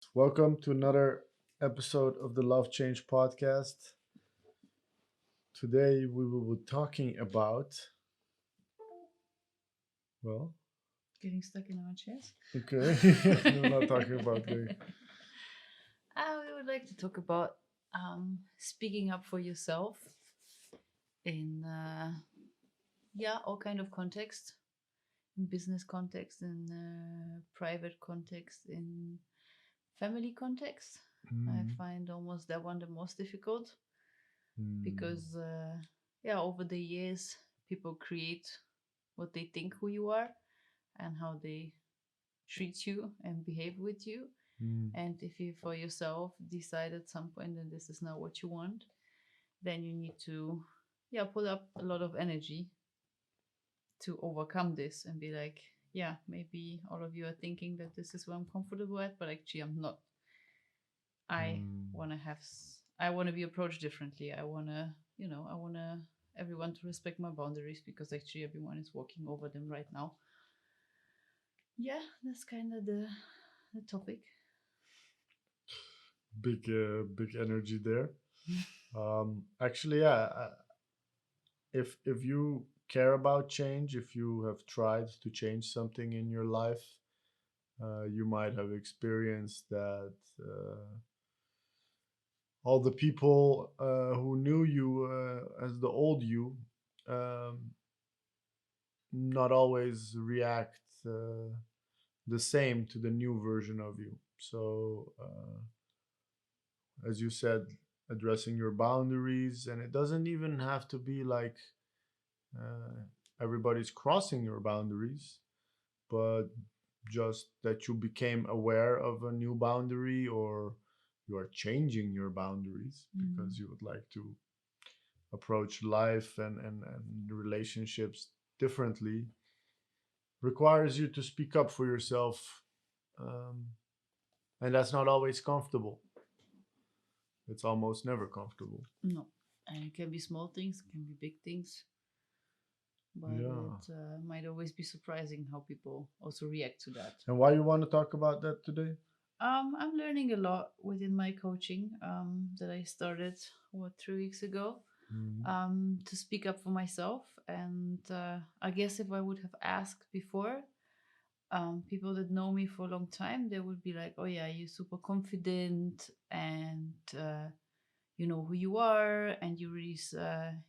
Welcome to another episode of the Love Change podcast. Today we will be talking about, well, Getting stuck in our chairs. okay, we're not talking about the. We would like to talk about speaking up for yourself in all kind of context, in business context, in private context, in family context. I Mm, find almost that one the most difficult mm, because over the years people create what they think who you are and how they treat you and behave with you. mm, And if you for yourself decide at some point that this is not what you want, then you need to pull up a lot of energy to overcome this and be like, yeah, maybe all of you are thinking that this is what I'm comfortable at, but actually I'm not. I mm, want to I want to be approached differently. I want to everyone to respect my boundaries because actually everyone is walking over them right now. Yeah, that's kind of the topic. big energy there. Actually, yeah. If you care about change, if you have tried to change something in your life, you might have experienced that. All the people who knew you as the old you um, not always react the same to the new version of you. So, as you said, addressing your boundaries, and it doesn't even have to be like uh, everybody's crossing your boundaries, but just that you became aware of a new boundary or you are changing your boundaries because Mm. you would like to approach life and relationships differently requires you to speak up for yourself. Um, and that's not always comfortable. It's almost never comfortable. No, and it can be small things, it can be big things, but Yeah. it might always be surprising how people also react to that. And why you want to talk about that today? I'm learning a lot within my coaching that I started 3 weeks ago Mm, to speak up for myself. And I guess if I would have asked before, people that know me for a long time, they would be like, "Oh yeah, you're super confident and you know who you are, and you really,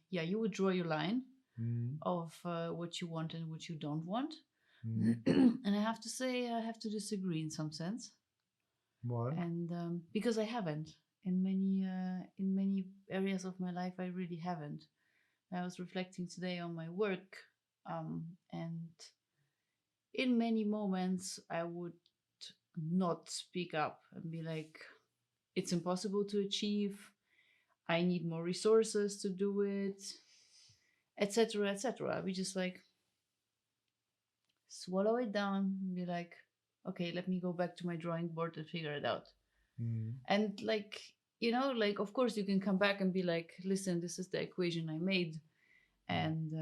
you would draw your line mm, of what you want and what you don't want." mm. And I have to say, I have to disagree in some sense, Why? and because I haven't in many areas of my life, I really haven't. I was reflecting today on my work, and in many moments, I would not speak up and be like, "It's impossible to achieve. I need more resources to do it, etc., etc." We just like swallow it down and be like, okay, let me go back to my drawing board and figure it out. Mm, And like, like, of course, you can come back and be like, listen, this is the equation I made, and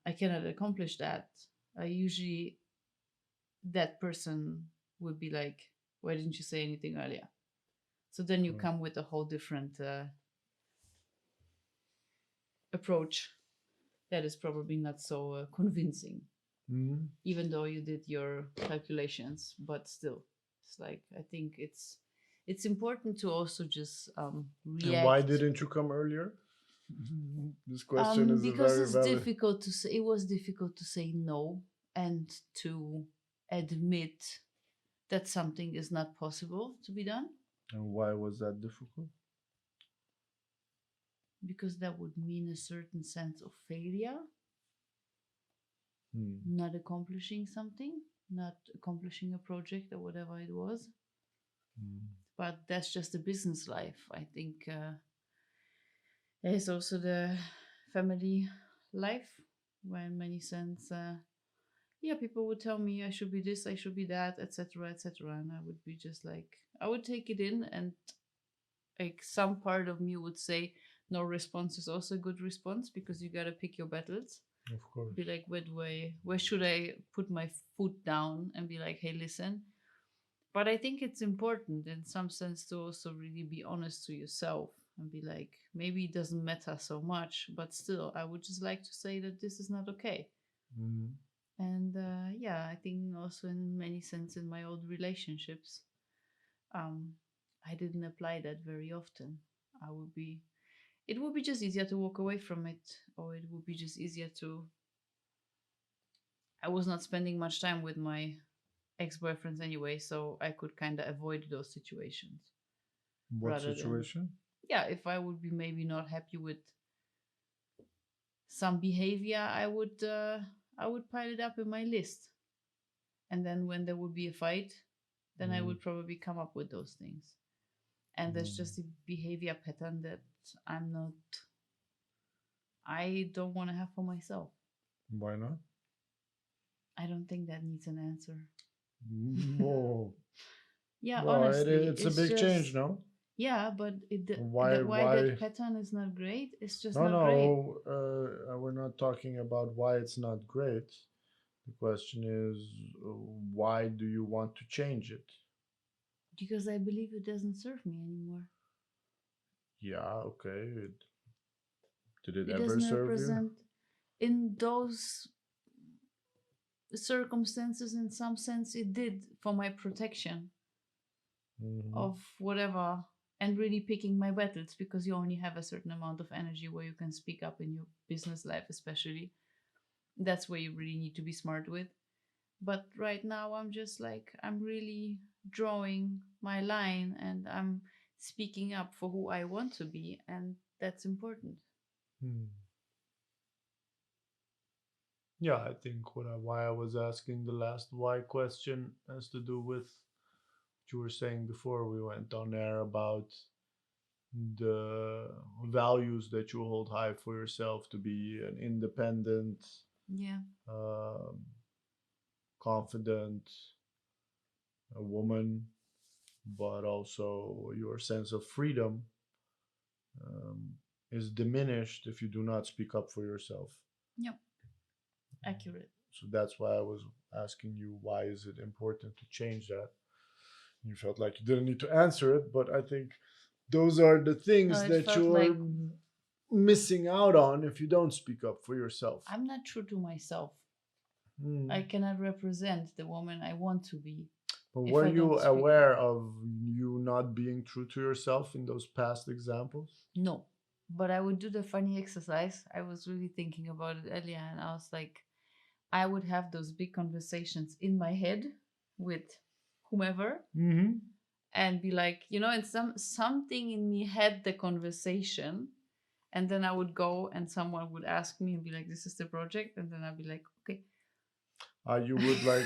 I cannot accomplish that. Usually, that person would be like, why didn't you say anything earlier? So then you right. come with a whole different approach that is probably not so convincing, Mm. even though you did your calculations. But still, it's like I think it's important to also just And why react. didn't you come earlier? This question is a Because very it's valid. difficult to say. It was difficult to say no and to admit that something is not possible to be done, And why was that difficult? because that would mean a certain sense of failure, Mm, not accomplishing something, not accomplishing a project or whatever it was. mm, But that's just the business life. I think there's also the family life, where in many sense, people would tell me I should be this, I should be that, etc., etc., and I would be just like, I would take it in, and like some part of me would say, no response is also a good response because you gotta pick your battles. of course. Be like, where should I put my foot down and be like, hey, listen, But I think it's important in some sense to also really be honest to yourself and be like, maybe it doesn't matter so much, but still, I would just like to say that this is not okay. Mm. And yeah, I think also in many sense in my old relationships, um, I didn't apply that very often. I would be, it would be just easier to walk away from it, or it would be just easier to. I was not spending much time with my ex boyfriends anyway, so I could kind of avoid those situations What rather than, situation? yeah, if I would be maybe not happy with some behavior, I would pile it up in my list, and then when there would be a fight, then I Mm. would probably come up with those things. And there's Mm. just a behavior pattern that I'm not, I don't want to have for myself. Why not? I don't think that needs an answer. Whoa. Yeah, Well, honestly, it's a it's big change, just, no? yeah, but Why? that why that Why? pattern is not great, it's just No, not great. no. We're not talking about why it's not great. The question is, why do you want to change it? Because I believe it doesn't serve me anymore. Yeah, okay. Did it It ever doesn't serve you? represent, in those circumstances, in some sense, it did for my protection Hmm. of whatever, and really picking my battles, because you only have a certain amount of energy where you can speak up in your business life, especially. That's where you really need to be smart with. But right now, I'm just like, I'm really drawing my line and I'm speaking up for who I want to be, and that's important. Hmm. Yeah, I think why I was asking the last why question has to do with what you were saying before we went on air about the values that you hold high for yourself to be an independent, Yeah. um, confident woman, but also your sense of freedom um, is diminished if you do not speak up for yourself. Yep. Accurate. So that's why I was asking you why is it important to change that. You felt like you didn't need to answer it, but I think those are the No, things it that felt you're like missing out on if you don't speak up for yourself. I'm not true to myself. I Hmm. cannot represent the woman I want to be But if were I you don't speak up. aware of you not being true to yourself in those past examples? No. But I would do the funny exercise. I was really thinking about it earlier, and I was like, I would have those big conversations in my head with whomever, Mm-hmm. and be like, and something in me had the conversation, and then I would go and someone would ask me and be like, this is the project, and then I'd be like, okay. You would like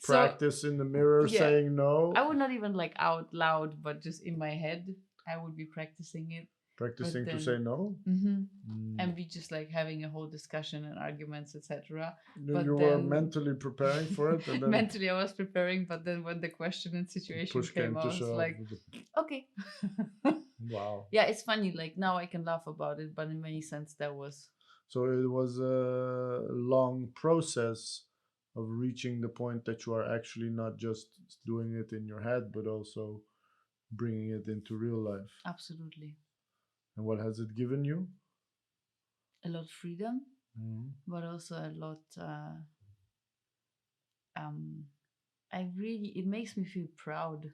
So practice in the mirror yeah, saying I no, would not even like out loud, but just in my head, I would be practicing it. But practicing to then, say no. hmm Mm. and be just like having a whole discussion and arguments, etc. You But were then mentally preparing for it, and then mentally, I was preparing. But then when the question and situation push came, came to I was shove. like, okay. Wow. Yeah, it's funny. Like now I can laugh about it, but in many sense, that was So it was a long process of reaching the point that you are actually not just doing it in your head, but also bringing it into real life. absolutely And what has it given you? a lot of freedom, Mhm. but also a lot. Um, I really, it makes me feel proud,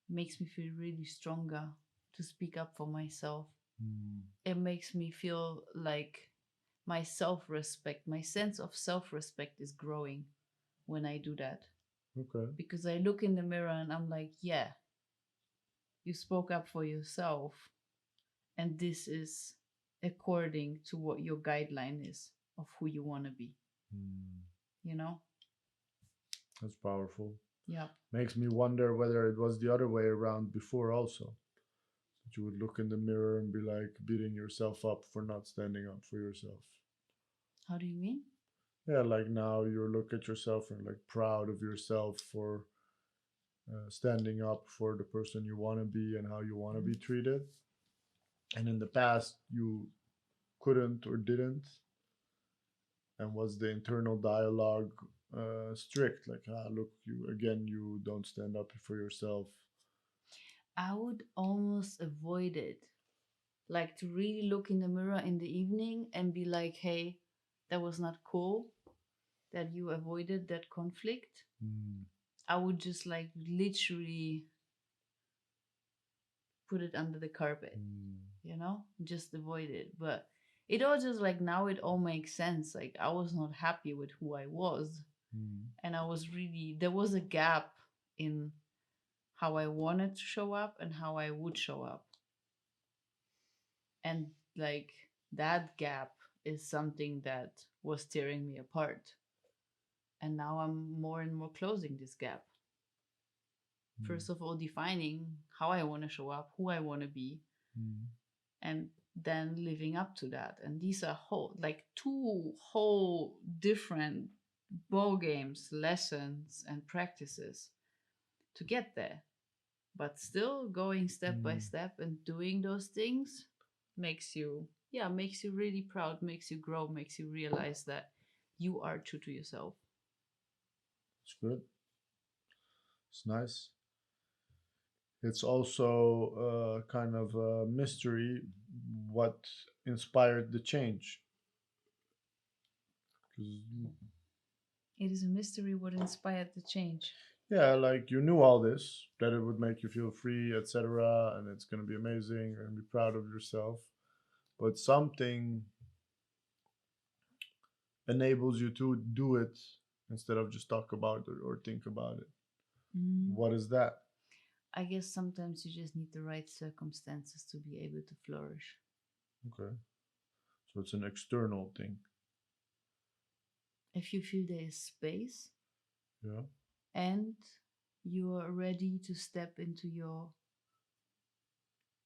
makes me feel really stronger to speak up for myself. Mm. It makes me feel like my self respect, my sense of self respect is growing when I do that. Okay. Because I look in the mirror and I'm like, yeah, you spoke up for yourself. And this is according to what your guideline is of who you want to be, Mm. you know? That's powerful. Yep. Makes me wonder whether it was the other way around before also. That you would look in the mirror and be like beating yourself up for not standing up for yourself. How do you mean? Yeah, like now you look at yourself and like proud of yourself for standing up for the person you want to be and how you want to Mhm. be treated. And in the past, you couldn't or didn't. And was the internal dialogue strict, like, look, you again, you don't stand up for yourself. I would almost avoid it. Like to really look in the mirror in the evening and be like, hey, that was not cool that you avoided that conflict. Mm, I would just like literally put it under the carpet, mm, just avoid it. But it all just like now it all makes sense. Like I was not happy with who I was. mm, And I was really, there was a gap in how I wanted to show up and how I would show up. And like that gap is something that was tearing me apart. And now I'm more and more closing this gap. mm, First of all, defining how I want to show up, who I want to be, mm, and then living up to that. And these are like two whole different ball games, lessons, and practices to get there. But still going step by mm. step and doing those things makes you, yeah, makes you really proud, makes you grow, makes you realize that you are true to yourself. It's good. It's nice. It's also kind of a mystery what inspired the change. 'Cause, It is a mystery what inspired the change. yeah, like you knew all this, that it would make you feel free, etc., and it's gonna be amazing and be proud of yourself. But something enables you to do it instead of just talk about it or think about it. Mm. What is that? I guess sometimes you just need the right circumstances to be able to flourish. Okay, so it's an external thing. If you feel there is space Yeah. and you are ready to step into your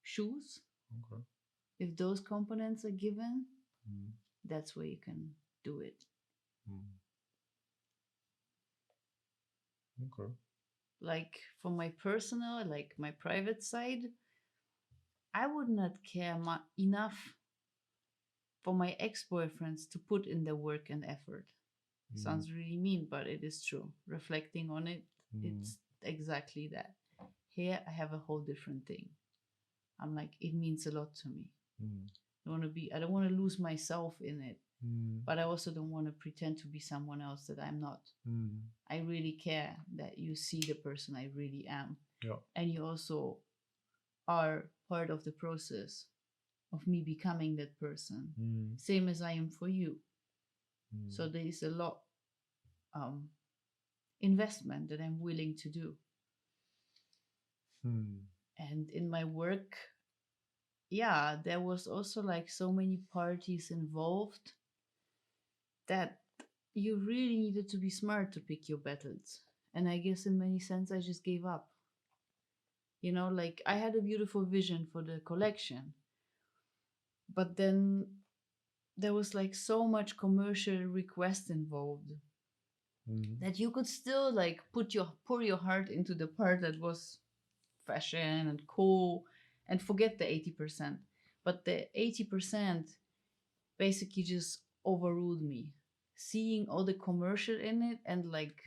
shoes, Okay. if those components are given, Mm, that's where you can do it. mm, okay. Like for my personal, like my private side, I would not care enough for my ex boyfriends to put in the work and effort. Mm, Sounds really mean, but it is true. Reflecting on it, mm, it's exactly that. Here, I have a whole different thing. I'm like, it means a lot to me. mm, I don't want to lose myself in it, mm, but I also don't want to pretend to be someone else that I'm not. mm. I really care that you see the person I really am. Yeah. And you also are part of the process of me becoming that person, Mm, same as I am for you. mm, So there is a lot um, investment that I'm willing to do. mm, And in my work, yeah, there was also like so many parties involved that you really needed to be smart to pick your battles. And I guess in many sense, I just gave up. Like I had a beautiful vision for the collection, but then there was like so much commercial request involved mm, that you could still like pour your heart into the part that was fashion and cool and forget the 80%. But the 80% basically just overruled me. Seeing all the commercial in it and like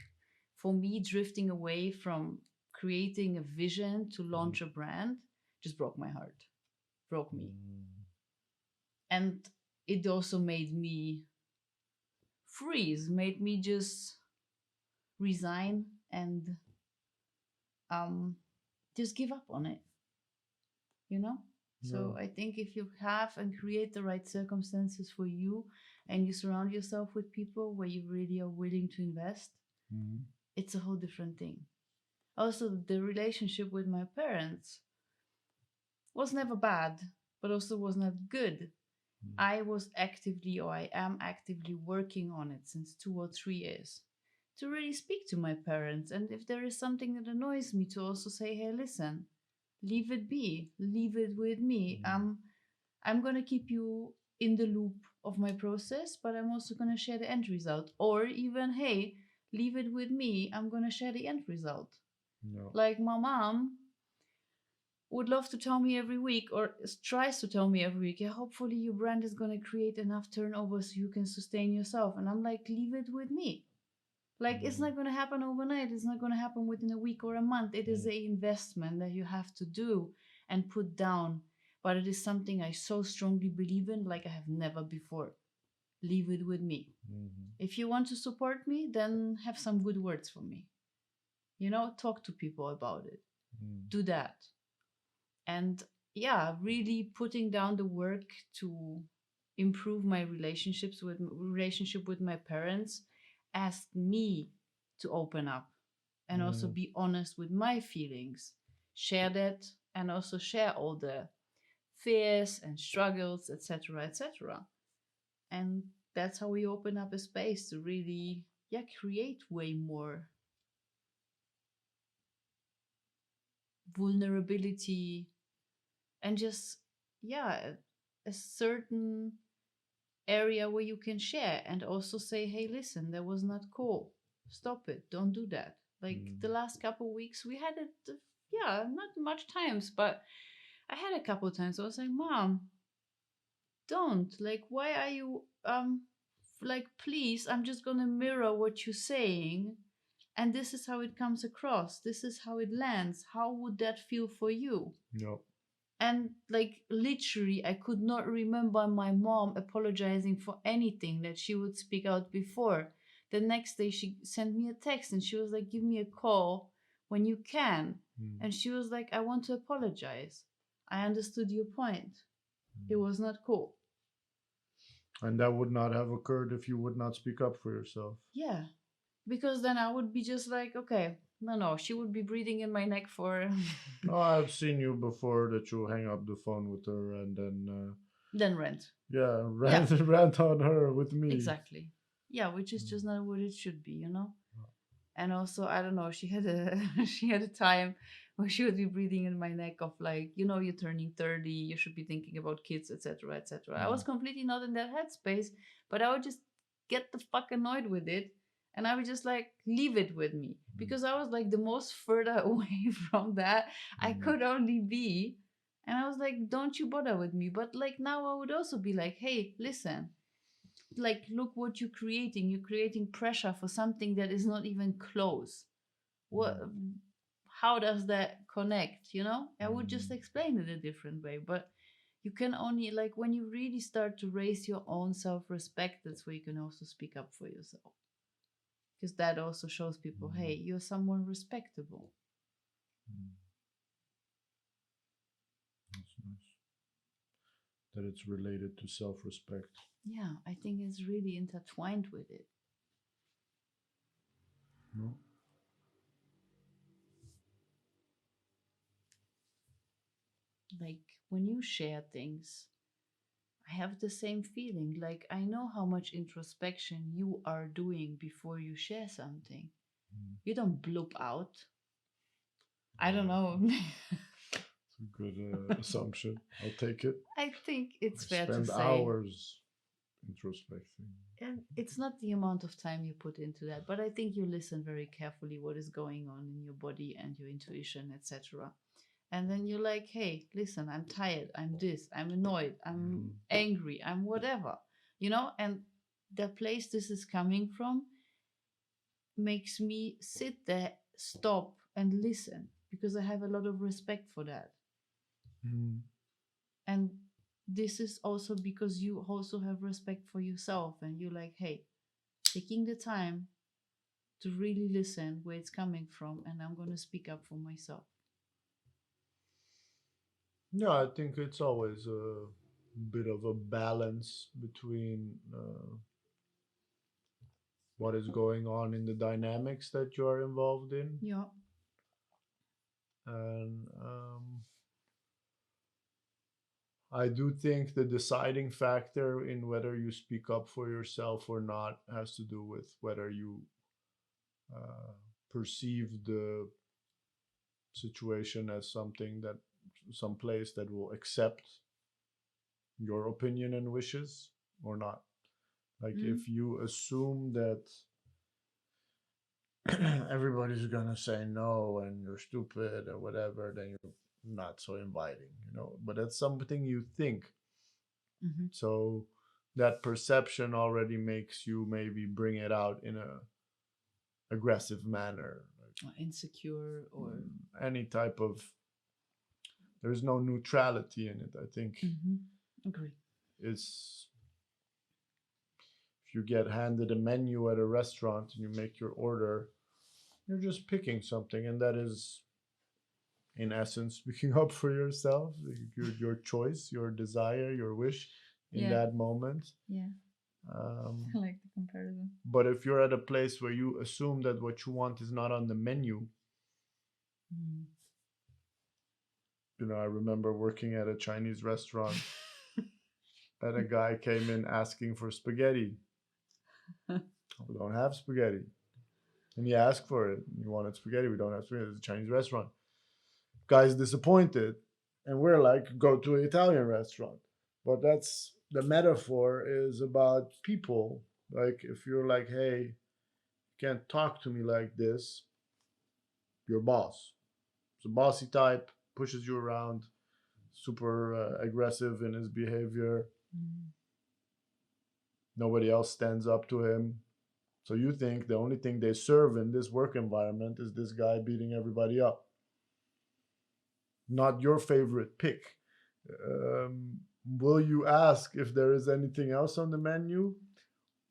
for me drifting away from creating a vision to mm, launch a brand just broke my heart, broke me. mm. And it also made me freeze, made me just resign and um just give up on it, you know? Yeah. So I think if you have and create the right circumstances for you and you surround yourself with people where you really are willing to invest, Mm, it's a whole different thing. Also, the relationship with my parents was never bad, but also was not good. mm, I was actively, or I am actively working on it since 2 or 3 years to really speak to my parents. And if there is something that annoys me, to also say, hey, listen, leave it be, leave it with me. mm. I'm gonna keep you in the loop of my process, but I'm also gonna share the end result. Or even, hey, leave it with me, I'm gonna share the end result. Yeah. Like my mom would love to tell me every week, or tries to tell me every week, yeah, hopefully your brand is gonna create enough turnover so you can sustain yourself. And I'm like, leave it with me. Like it's Mm, not going to happen overnight. It's not going to happen within a week or a month. It is mm, a investment that you have to do and put down. But it is something I so strongly believe in, like I have never before. Leave it with me. mhm, If you want to support me, then have some good words for me. Talk to people about it. mm, Do that. And yeah, really putting down the work to improve my relationship with my parents asked me to open up and also mm. be honest with my feelings, share that, and also share all the fears and struggles, etc., etc. And that's how we open up a space to really, yeah, create way more vulnerability and just, yeah, a certain area where you can share and also say, hey, listen, that was not cool. Stop it. Don't do that. Like the Mm. last couple weeks, we had it, yeah, not much times, but I had a couple times. I was like, Mom, don't. Like, why are you, like, please, I'm just gonna mirror what you're saying. And this is how it comes across. This is how it lands. How would that feel for you? Yep. And like literally, I could not remember my mom apologizing for anything that she would speak out before. The next day, she sent me a text and she was like, give me a call when you can. Mm, And she was like, I want to apologize. I understood your point. It mm. was not cool. And that would not have occurred if you would not speak up for yourself. Yeah. Because then I would be just like, okay, no, no, she would be breathing in my neck for No, I've seen you before that you hang up the phone with her and then, then rent. yeah, Yeah, rant on her with me. exactly. Yeah, which is Mm, just not what it should be. And also, I don't know, she had a she had a time where she would be breathing in my neck of like, you're turning 30, you should be thinking about kids, etc., etc. I was mm, completely not in that headspace, but I would just get the fuck annoyed with it, and I would just like leave it with me because I was like the most further away from that I mm, could only be. And I was like, don't you bother with me. But like now I would also be like, hey, listen, like look what you're creating pressure for something that is not even close. What, mm, how does that connect? I would mm, just explain it a different way, but you can only, like, when you really start to raise your own self-respect, that's where you can also speak up for yourself, because that also shows people, mm, hey, you're someone respectable. mm. That's nice. That it's related to self respect. Yeah, I think it's really intertwined with it. No? Like when you share things, I have the same feeling. Like, I know how much introspection you are doing before you share something. Mm. You don't bloop out. I don't Wow. know. It's a good assumption. I'll take it. I think I it's fair to spend say. hours introspecting. And it's not the amount of time you put into that, but I think you listen very carefully what is going on in your body and your intuition, etc. And then you're like, hey, listen, I'm tired, I'm this, I'm annoyed, I'm Mm, angry, I'm whatever. And the place this is coming from makes me sit there, stop, and listen because I have a lot of respect for that. mm, And this is also because you also have respect for yourself and you're like, hey, taking the time to really listen where it's coming from, and I'm going to speak up for myself. yeah, I think it's always a bit of a balance between what is going on in the dynamics that you are involved in. Yeah. And I do think the deciding factor in whether you speak up for yourself or not has to do with whether you uh, perceive the situation as something that some place that will accept your opinion and wishes or not. Like Mm. if you assume that everybody's gonna say no and you're stupid or whatever, then you're not so inviting. But that's something you think. Hmm. So that perception already makes you maybe bring it out in a aggressive manner, Or insecure or. any type of, there's no neutrality in it. I think Hmm. Agree. it's, if you get handed a menu at a restaurant and you make your order, you're just picking something, and that is in essence speaking up for yourself, your choice, your desire, your wish in Yeah. that moment. Yeah. um, I like the comparison. but if you're at a place where you assume that what you want is not on the menu, Mm. I remember working at a Chinese restaurant and a guy came in asking for spaghetti. We don't have spaghetti. And he asked for it. He wanted spaghetti. We don't have spaghetti. It's a Chinese restaurant. Guy's disappointed. And we're like, go to an Italian restaurant. But that's the metaphor is about people. Like, if you're like, hey, you can't talk to me like this, your boss. It's a bossy type, pushes you around, super aggressive in his behavior. Mm. Nobody else stands up to him. So you think the only thing they serve in this work environment is this guy beating everybody up. Not your favorite pick. Will you ask if there is anything else on the menu?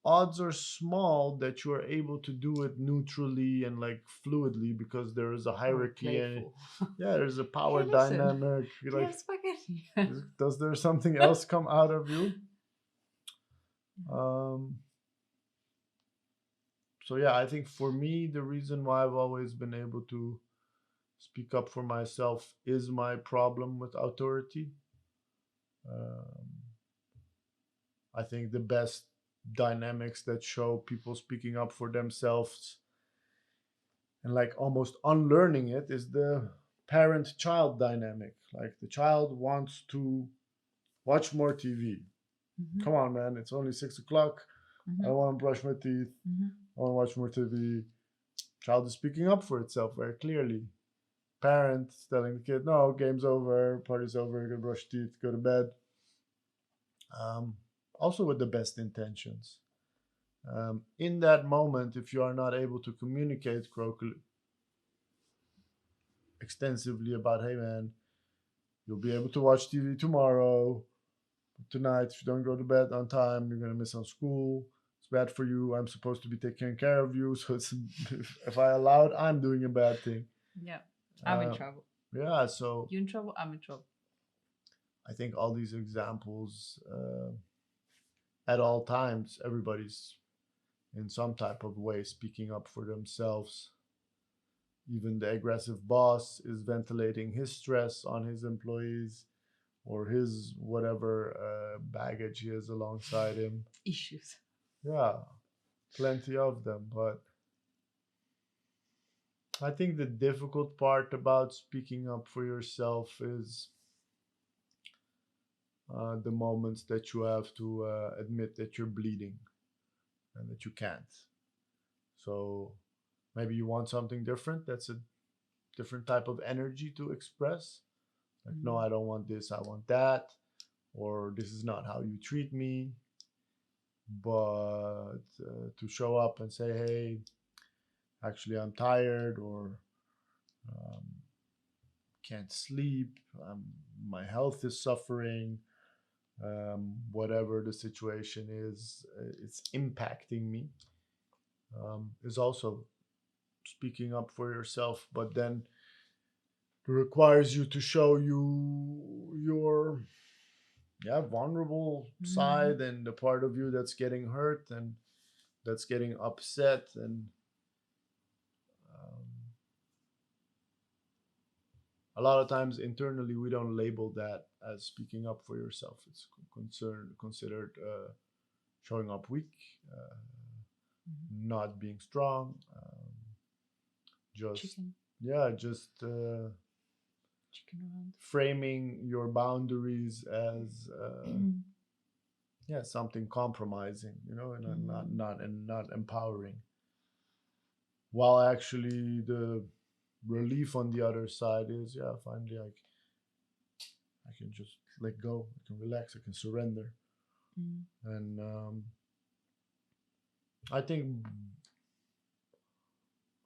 Odds are small that you are able to do it neutrally and like fluidly because there is a Or hierarchy and playful. yeah, there's a power Hey, listen. dynamic. You're Do you like, have spaghetti? does there something else come out of you? Um, so yeah, I think for me, the reason why I've always been able to speak up for myself is my problem with authority. Um, I think the best dynamics that show people speaking up for themselves and like almost unlearning it is the parent child dynamic. Like the child wants to watch more TV. Mm-hmm. Come on, man, it's only 6 o'clock. I Mm-hmm. want to brush my teeth. Mm-hmm. I want to watch more TV. Child is speaking up for itself very clearly. Parent telling the kid, no, game's over, party's over, go brush teeth, go to bed. Um, Also with the best intentions. In that moment, if you are not able to communicate extensively about, hey man, you'll be able to watch TV tomorrow, tonight, if you don't go to bed on time, you're going to miss on school. It's bad for you. I'm supposed to be taking care of you. So it's, if I allowed, I'm doing a bad thing. Yeah. I'm in Uh, trouble. yeah. So You in trouble? I'm in trouble. I think all these examples, at all times, everybody's in some type of way speaking up for themselves. Even the aggressive boss is ventilating his stress on his employees or his whatever baggage he has alongside him. Issues. Yeah, plenty of them. But I think the difficult part about speaking up for yourself is the moments that you have to admit that you're bleeding and that you can't. So maybe you want something different. That's a different type of energy to express. Like, no, I don't want this, I want that. Or this is not how you treat me. But to show up and say, hey, actually, I'm tired, or um, can't sleep, my health is suffering, whatever the situation is, it's impacting me, is also speaking up for yourself. But then it requires you to show your yeah vulnerable Mm-hmm. side and the part of you that's getting hurt and that's getting upset. And um, a lot of times internally we don't label that as speaking up for yourself. It's considered showing up weak, uh, Mm-hmm. not being strong, just Chicken. yeah, just Chicken around. framing your boundaries as Mm-hmm. yeah, something compromising, and not empowering. While actually the relief on the other side is, yeah, finally I can just let go, I can relax, I can surrender. And I think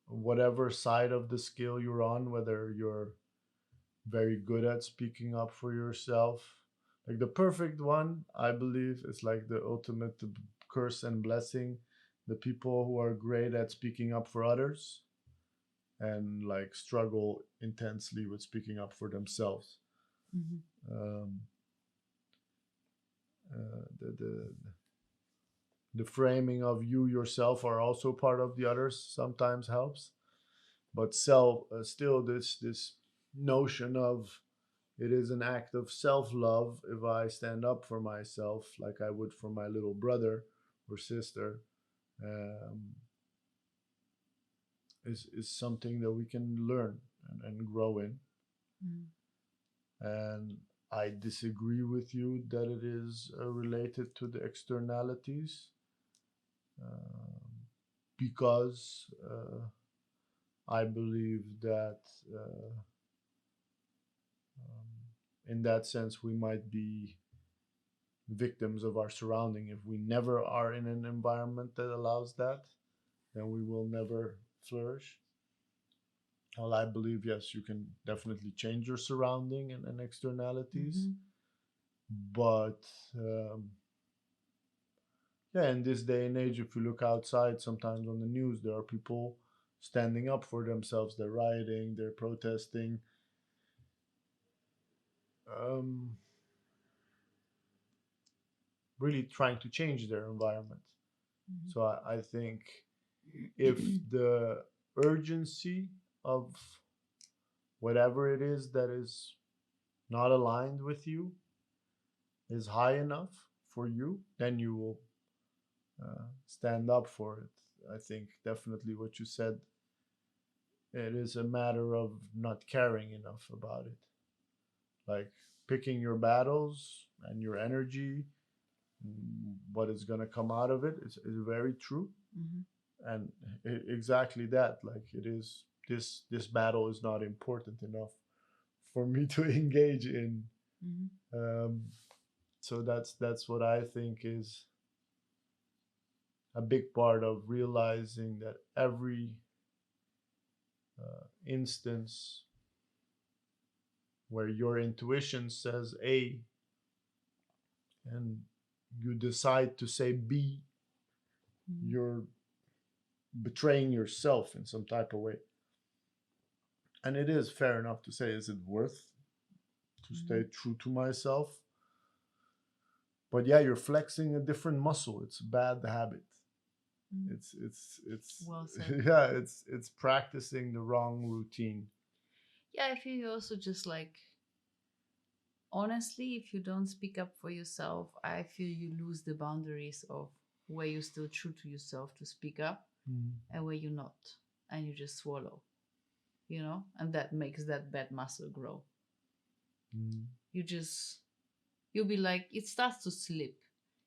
whatever side of the skill you're on, whether you're very good at speaking up for yourself. Like the perfect one, I believe, is like the ultimate curse and blessing. The people who are great at speaking up for others and like struggle intensely with speaking up for themselves. Mm-hmm. Um, the framing of you yourself are also part of the others sometimes helps, but self still this notion of it is an act of self love if I stand up for myself like I would for my little brother or sister. Um, is something that we can learn and grow in. Mm-hmm. And I disagree with you that it is related to the externalities, because I believe that in that sense we might be victims of our surrounding. If we never are in an environment that allows that, then we will never flourish. Well, I believe, yes, you can definitely change your surrounding and externalities, Mm-hmm. but yeah, in this day and age, if you look outside, sometimes on the news, there are people standing up for themselves. They're rioting, they're protesting, um, really trying to change their environment. So I think if the urgency of whatever it is that is not aligned with you is high enough for you, then you will stand up for it. I think definitely what you said, it is a matter of not caring enough about it. Like picking your battles and your energy, what is going to come out of it is very true. Mm-hmm. And exactly that, like it is, this battle is not important enough for me to engage in. Mm-hmm. um, so that's what I think is a big part of realizing that every instance where your intuition says A and you decide to say B, Mm-hmm. you're betraying yourself in some type of way. And it is fair enough to say, is it worth to Mm-hmm. stay true to myself? But yeah, you're flexing a different muscle. It's a bad habit. Mm-hmm. It's Well said. yeah, it's practicing the wrong routine. Yeah, I feel you also just like honestly, if you don't speak up for yourself, I feel you lose the boundaries of where you're still true to yourself to speak up Mm. and where you're not, and you just swallow, and that makes that bad muscle grow. Mm. You just, you'll be like, it starts to slip.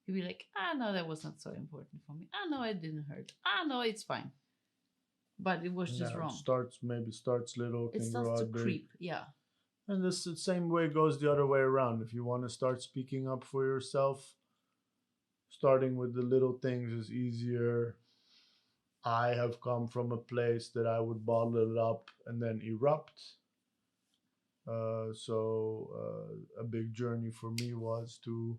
You'll be like, ah, no, that was not so important for me. Ah, no, it didn't hurt. Ah, no, it's fine. But it was just Yeah, it wrong. starts, maybe starts little, It can starts grow to out big. creep. Yeah. And this the same way goes the other way around. If you want to start speaking up for yourself, starting with the little things is easier. I have come from a place that I would bottle it up and then erupt. A big journey for me was to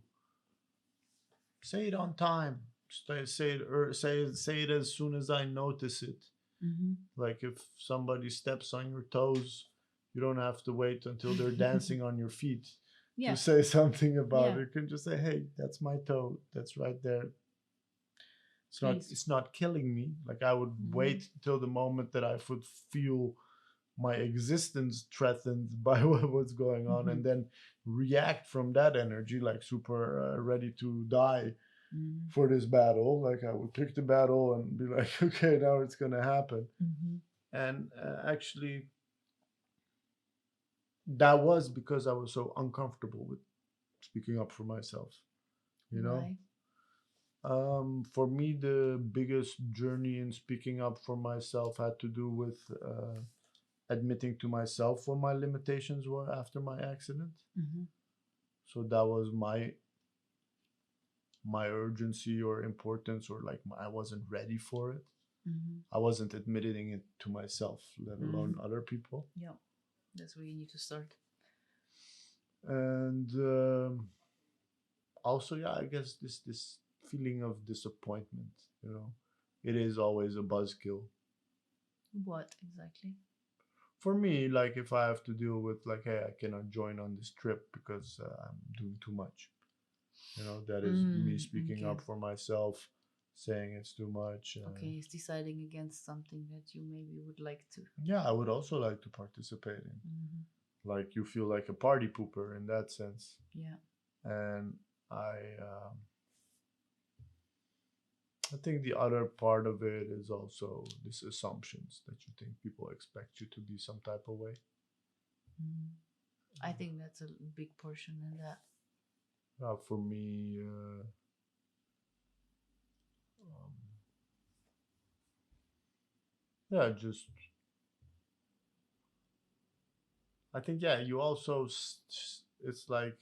say it on time. Say it, say it as soon as I notice it. Mm-hmm. Like if somebody steps on your toes, you don't have to wait until they're dancing on your feet to Yeah. say something about Yeah. it. You can just say, "Hey, that's my toe. That's right there. Please. It's not killing me." Like I would Mm-hmm. wait till the moment that I would feel my existence threatened by what was going on, Mm-hmm. and then react from that energy, like super ready to die Mm-hmm. for this battle. Like I would pick the battle and be like, okay, now it's gonna happen. Mm-hmm. And actually, that was because I was so uncomfortable with speaking up for myself. You know, Why? for me, the biggest journey in speaking up for myself had to do with admitting to myself what my limitations were after my accident. Mm-hmm. So that was my urgency or importance, or like I wasn't ready for it. Mm-hmm. I wasn't admitting it to myself, let alone Mm-hmm. other people. Yeah, that's where you need to start. And also, yeah, I guess this feeling of disappointment, you know, it is always a buzzkill What exactly? for me. Like if I have to deal with like, hey, I cannot join on this trip because I'm doing too much. You know, that is me speaking Okay. up for myself, saying it's too much. Okay, he's deciding against something that you maybe would like to. Yeah, I would also like to participate in. Mm-hmm. Like you feel like a party pooper in that sense. Yeah. And I, um, I think the other part of it is also these assumptions that you think people expect you to be some type of way. Mm-hmm. I think that's a big portion in that. For me, um, yeah, just I think yeah, you also it's like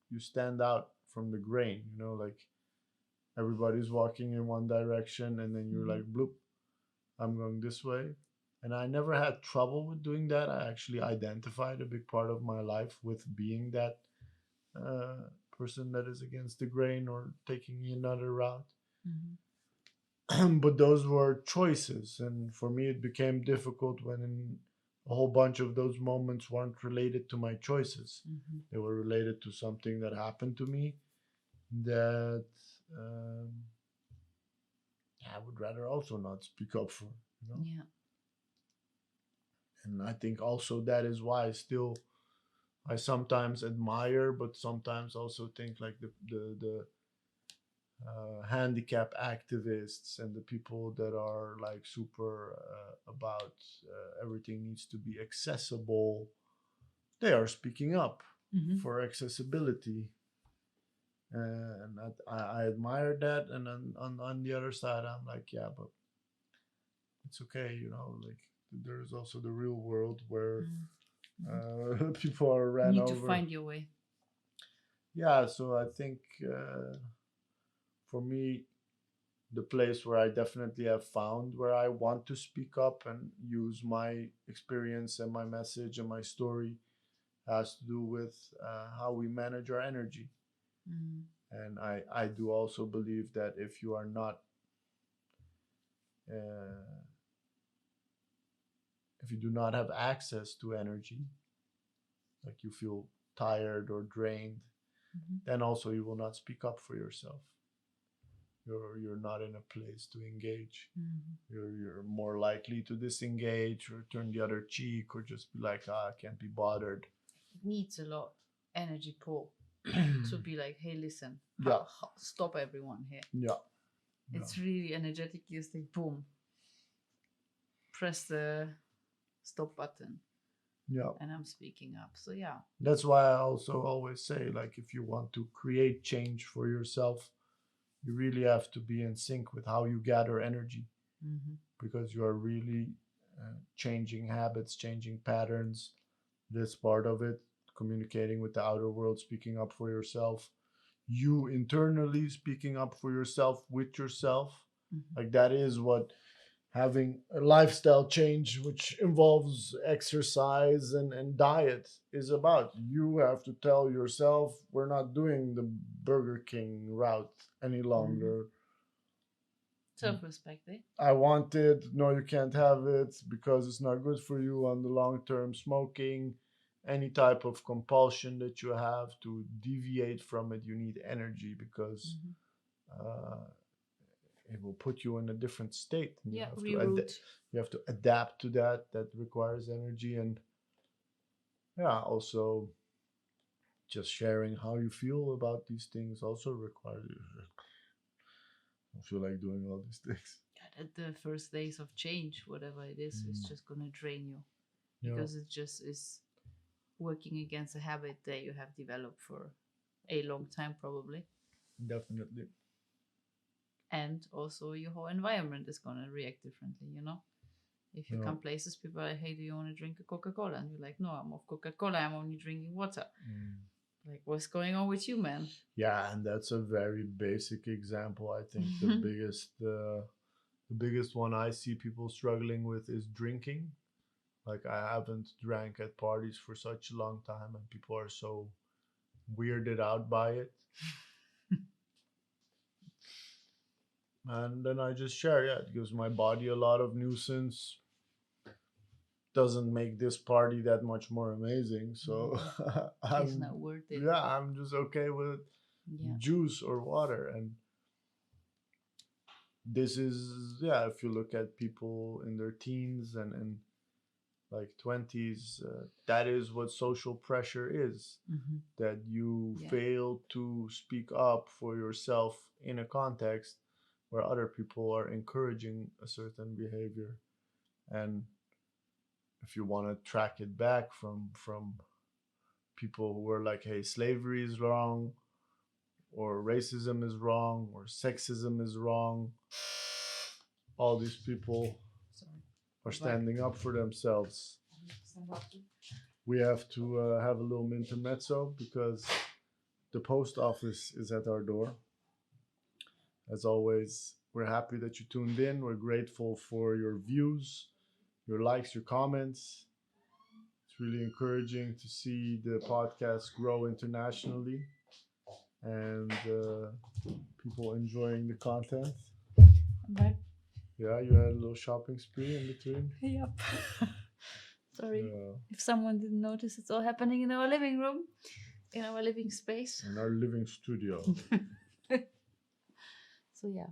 you stand out from the grain. You know, like everybody's walking in one direction, and then you're Mm-hmm. like, bloop, I'm going this way. And I never had trouble with doing that. I actually identified a big part of my life with being that person that is against the grain or taking another route. Mm-hmm. But those were choices. And for me, it became difficult when a whole bunch of those moments weren't related to my choices. Mm-hmm. They were related to something that happened to me that um, I would rather also not speak up for, you know? Yeah. And I think also that is why still I sometimes admire, but sometimes also think like the handicap activists and the people that are like super about everything needs to be accessible. They are speaking up Mm-hmm. for accessibility, and I admire that. And on the other side, I'm like, yeah, but it's okay, you know. Like there's also the real world where Mm-hmm. people are You ran need to over. find your way. Yeah, so I think for me, the place where I definitely have found where I want to speak up and use my experience and my message and my story has to do with how we manage our energy. Mm-hmm. And I do also believe that if you are not, uh, if you do not have access to energy, like you feel tired or drained, Mm-hmm. then also you will not speak up for yourself. You're not in a place to engage. Mm-hmm. You're more likely to disengage or turn the other cheek or just be like, ah, I can't be bothered. It needs a lot energy pull to be like, hey, listen, Yeah, stop everyone here. yeah, yeah, It's really energetic. You think, boom, press the stop button, yeah. and I'm speaking up. So yeah. That's why I also always say, like, if you want to create change for yourself, you really have to be in sync with how you gather energy Mm-hmm. because you are really changing habits, changing patterns. This part of it, communicating with the outer world, speaking up for yourself, you internally speaking up for yourself with yourself. Mm-hmm. Like, that is what having a lifestyle change, which involves exercise and diet, is about. You have to tell yourself, we're not doing the Burger King route any Mm-hmm. longer. Self-respect, eh? I want it. No, you can't have it because it's not good for you on the long term. Smoking, any type of compulsion that you have to deviate from it, you need energy because Mm-hmm. uh, it will put you in a different state, and Yeah, reroute. you have to adapt to that. That requires energy, and yeah, also just sharing how you feel about these things also requires. I feel like doing all these things. At the first days of change, whatever it is, it's Mm. just gonna drain you Yeah, because it just is working against a habit that you have developed for a long time, probably. definitely. And also, your whole environment is gonna react differently, you know? If you Yeah. come places, people are like, hey, do you want to drink a Coca Cola? And you're like, no, I'm off Coca Cola, I'm only drinking water. Mm. Like, what's going on with you, man? Yeah, and that's a very basic example. I think the biggest The biggest one I see people struggling with is drinking. Like, I haven't drank at parties for such a long time, and people are so weirded out by it. And then I just share, yeah, it gives my body a lot of nuisance. Doesn't make this party that much more amazing. So It's I'm, not worth it. yeah, I'm just okay with Yeah. juice or water. And this is, yeah, if you look at people in their teens and like 20s, that is what social pressure is, Hmm. that you Yeah. fail to speak up for yourself in a context where other people are encouraging a certain behavior. And if you want to track it back from people who were like, hey, slavery is wrong, or racism is wrong, or sexism is wrong, all these people Sorry. are Go back. standing up for themselves. We have to have a little intermezzo because the post office is at our door. As always, we're happy that you tuned in. We're grateful for your views, your likes, your comments. It's really encouraging to see the podcast grow internationally and people enjoying the content. I'm back. Yeah, you had a little shopping spree in between. Yep. Sorry. Yeah, If someone didn't notice, it's all happening in our living room, in our living space. in our living studio. So yeah.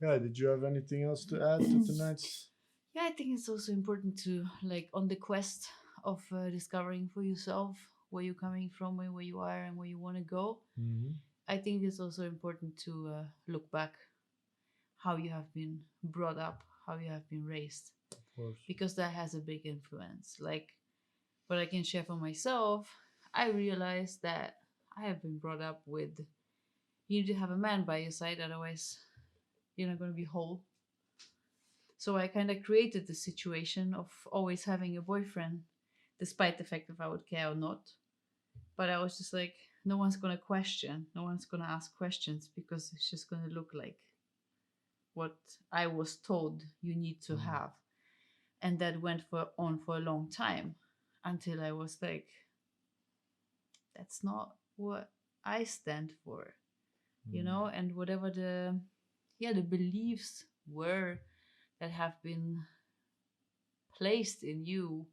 Yeah, did you have anything else to add to tonight's? Yeah, I think it's also important to, like, on the quest of discovering for yourself where you're coming from and where you are and where you want to go. Mm-hmm. I think it's also important to look back how you have been brought up, how you have been raised, Of course. because that has a big influence. Like, what I can share for myself, I realized that I have been brought up with, you need to have a man by your side, otherwise you're not going to be whole. So I kind of created the situation of always having a boyfriend, despite the fact if I would care or not. But I was just like, no one's going to question, no one's going to ask questions, because it's just going to look like what I was told you need to Mm. have. And that went on for a long time, until I was like, that's not what I stand for, Mm. and whatever the beliefs were that have been placed in you,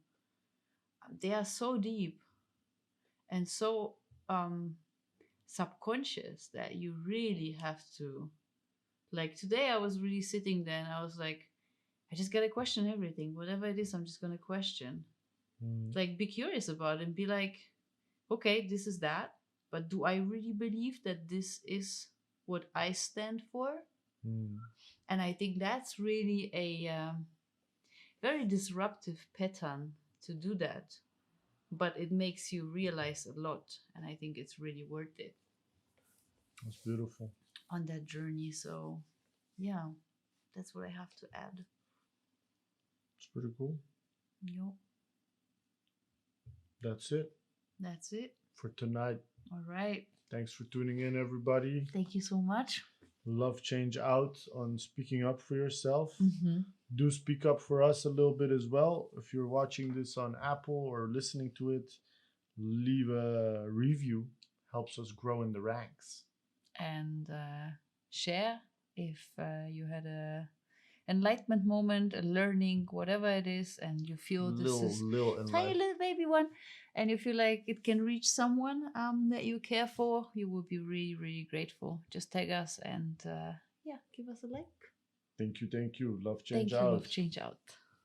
they are so deep and so um subconscious that you really have to, like, today I was really sitting there and I was like, I just gotta question everything, whatever it is, I'm just gonna question, Mm. like, be curious about it and be like, okay, this is that, but do I really believe that this is what I stand for? Mm. And I think that's really a very disruptive pattern to do that, but it makes you realize a lot, and I think it's really worth it That's beautiful. on that journey. So yeah, that's what I have to add. It's pretty cool. Yep, That's it that's it. for tonight. All right, Thanks for tuning in, everybody. thank you so much. Love change out on speaking up for yourself. Mm-hmm. Do speak up for us a little bit as well. If you're watching this on Apple or listening to it, leave a review. Helps us grow in the ranks. And share if you had a enlightenment moment, a learning, whatever it is, and you feel this is Little tiny enlightenment. little baby one, and you feel like it can reach someone that you care for, you will be really, really grateful. Just tag us and yeah, give us a like. Thank you. Love change Thank you, out. love change out.